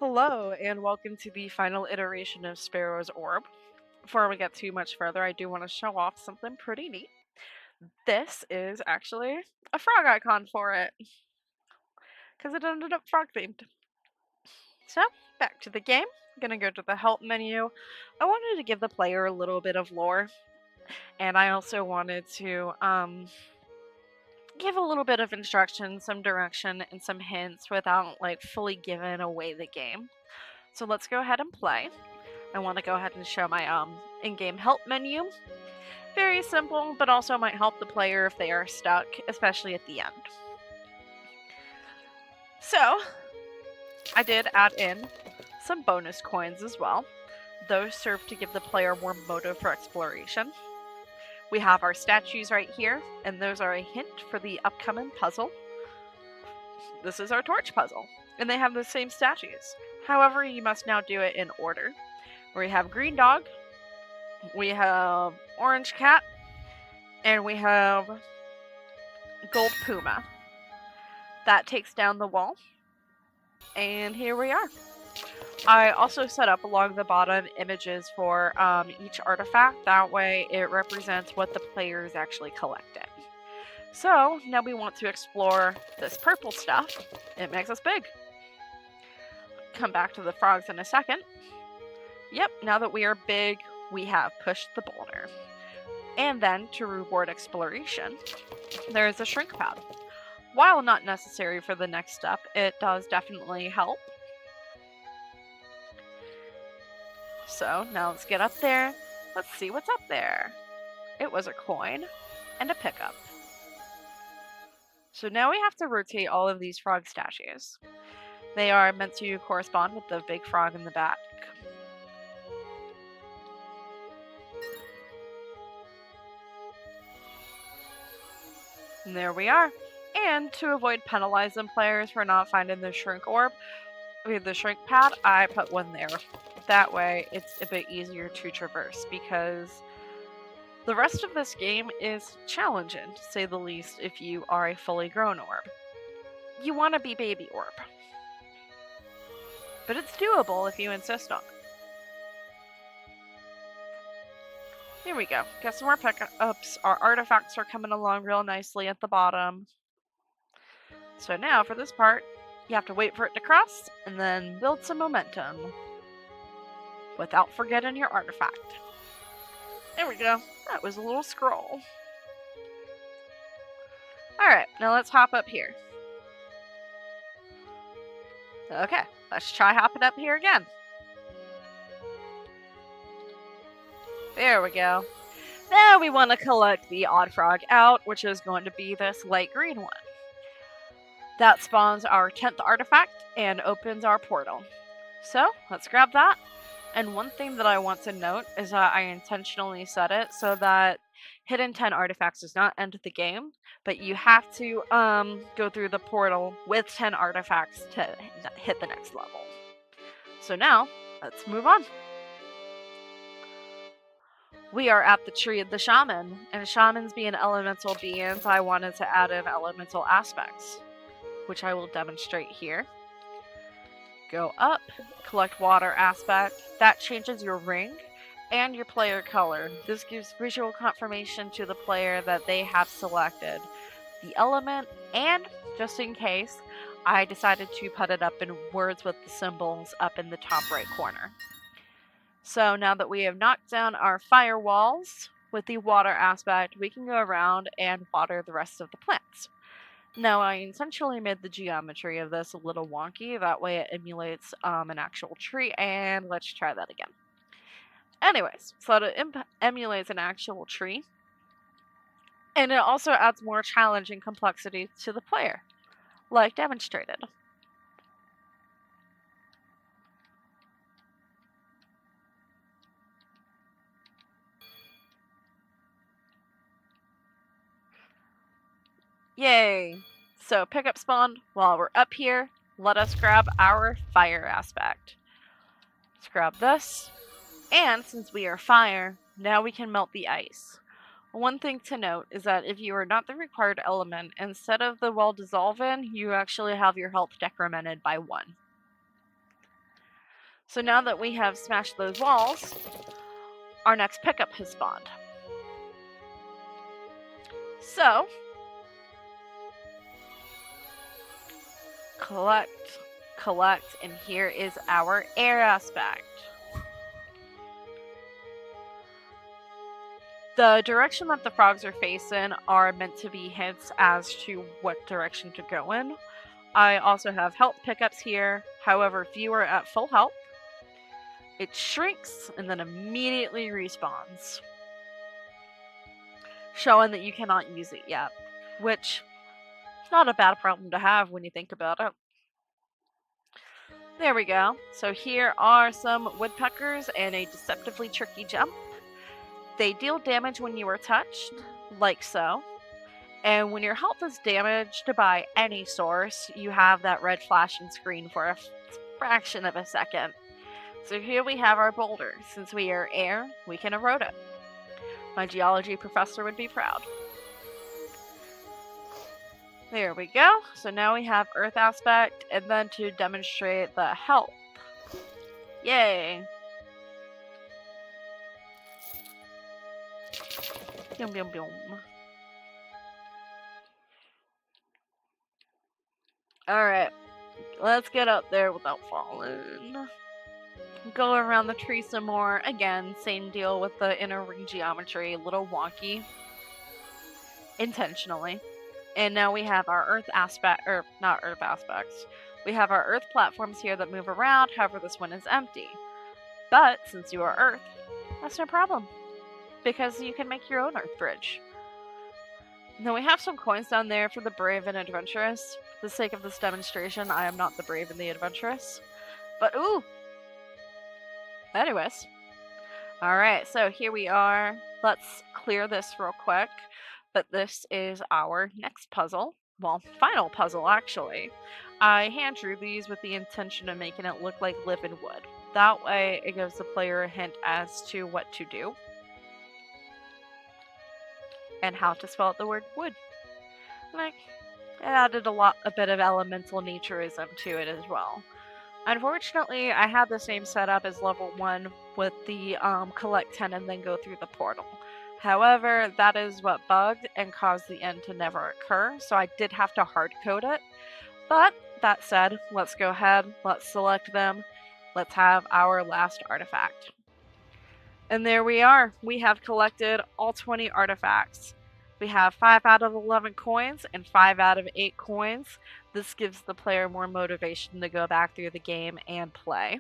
Hello, and welcome to the final iteration of Sparrow's Orb. Before we get too much further, I do want to show off something pretty neat. This is actually a frog icon for it, because it ended up frog themed. So, back to the game. I'm gonna go to the help menu. I wanted to give the player a little bit of lore, and I also wanted to give a little bit of instruction, some direction, and some hints without fully giving away the game. So let's go ahead and play. I want to go ahead and show my in-game help menu. Very simple, but also might help the player if they are stuck, especially at the end. So, I did add in some bonus coins as well. Those serve to give the player more motive for exploration. We have our statues right here, and those are a hint for the upcoming puzzle. This is our torch puzzle, and they have the same statues. However, you must now do it in order. We have green dog, we have orange cat, and we have gold puma. That takes down the wall, and here we are. I also set up along the bottom images for each artifact. That way it represents what the player is actually collecting. So now we want to explore this purple stuff. It makes us big. Come back to the frogs in a second. Yep, now that we are big, we have pushed the boulder. And then, to reward exploration, there is a shrink pad. While not necessary for the next step, it does definitely help. So, now let's get up there. Let's see what's up there. It was a coin and a pickup. So now we have to rotate all of these frog statues. They are meant to correspond with the big frog in the back. And there we are. And to avoid penalizing players for not finding the shrink pad, I put one there. That way it's a bit easier to traverse, because the rest of this game is challenging, to say the least, if you are a fully grown orb. You want to be baby orb. But it's doable if you insist on it. Here we go. Get some more pickups. Our artifacts are coming along real nicely at the bottom. So now for this part, you have to wait for it to cross and then build some momentum without forgetting your artifact. There we go. That was a little scroll. Alright, now let's hop up here. Okay, let's try hopping up here again. There we go. Now we want to collect the odd frog out, which is going to be this light green one. That spawns our 10th artifact and opens our portal. So, let's grab that. And one thing that I want to note is that I intentionally set it so that hidden 10 artifacts does not end the game, but you have to go through the portal with 10 artifacts to hit the next level. So now, let's move on. We are at the Tree of the Shaman, and shamans being elemental beings, I wanted to add in elemental aspects, which I will demonstrate here. Go up, collect water aspect. That changes your ring and your player color. This gives visual confirmation to the player that they have selected the element, and just in case, I decided to put it up in words with the symbols up in the top right corner. So now that we have knocked down our firewalls with the water aspect, we can go around and water the rest of the plants. Now, I intentionally made the geometry of this a little wonky, that way it emulates an actual tree, and let's try that again. Anyways, so it emulates an actual tree, and it also adds more challenge and complexity to the player, like demonstrated. Yay! So pickup spawned. While we're up here, let us grab our fire aspect. Let's grab this. And since we are fire, now we can melt the ice. One thing to note is that if you are not the required element, instead of the well dissolving, you actually have your health decremented by 1. So now that we have smashed those walls, our next pickup has spawned. So, collect, and here is our air aspect. The direction that the frogs are facing are meant to be hints as to what direction to go in. I also have health pickups here. However, if you are at full health, it shrinks and then immediately respawns, showing that you cannot use it yet, which is not a bad problem to have when you think about it. There we go. So here are some woodpeckers and a deceptively tricky jump. They deal damage when you are touched, like so. And when your health is damaged by any source, you have that red flashing screen for a fraction of a second. So here we have our boulder. Since we are air, we can erode it. My geology professor would be proud. There we go. So now we have earth aspect, and then to demonstrate the health. Yay! Yum yum yum. Alright, let's get up there without falling. Go around the tree some more. Again, same deal with the inner ring geometry, a little wonky. Intentionally. And now we have our earth aspect, or not earth aspects. We have our earth platforms here that move around, however this one is empty. But since you are earth, that's no problem, because you can make your own earth bridge. Now we have some coins down there for the brave and adventurous. For the sake of this demonstration, I am not the brave and the adventurous. But ooh! Anyways. Alright, so here we are. Let's clear this real quick. But this is our next puzzle. Well, final puzzle, actually. I hand drew these with the intention of making it look like living wood. That way, it gives the player a hint as to what to do. And how to spell out the word wood. Like, it added a bit of elemental naturism to it as well. Unfortunately, I had the same setup as level 1 with the collect 10 and then go through the portal. However, that is what bugged and caused the end to never occur, so I did have to hard code it. But that said, let's go ahead, let's select them, let's have our last artifact. And there we are. We have collected all 20 artifacts. We have 5 out of 11 coins and 5 out of 8 coins. This gives the player more motivation to go back through the game and play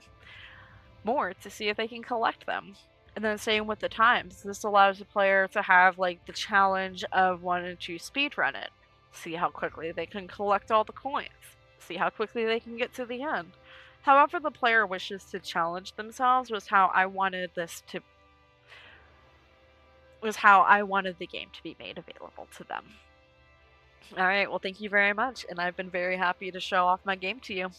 more to see if they can collect them. And then same with the times. This allows the player to have like the challenge of wanting to speedrun it. See how quickly they can collect all the coins. See how quickly they can get to the end. However the player wishes to challenge themselves was how I wanted the game to be made available to them. Alright, well thank you very much, and I've been very happy to show off my game to you.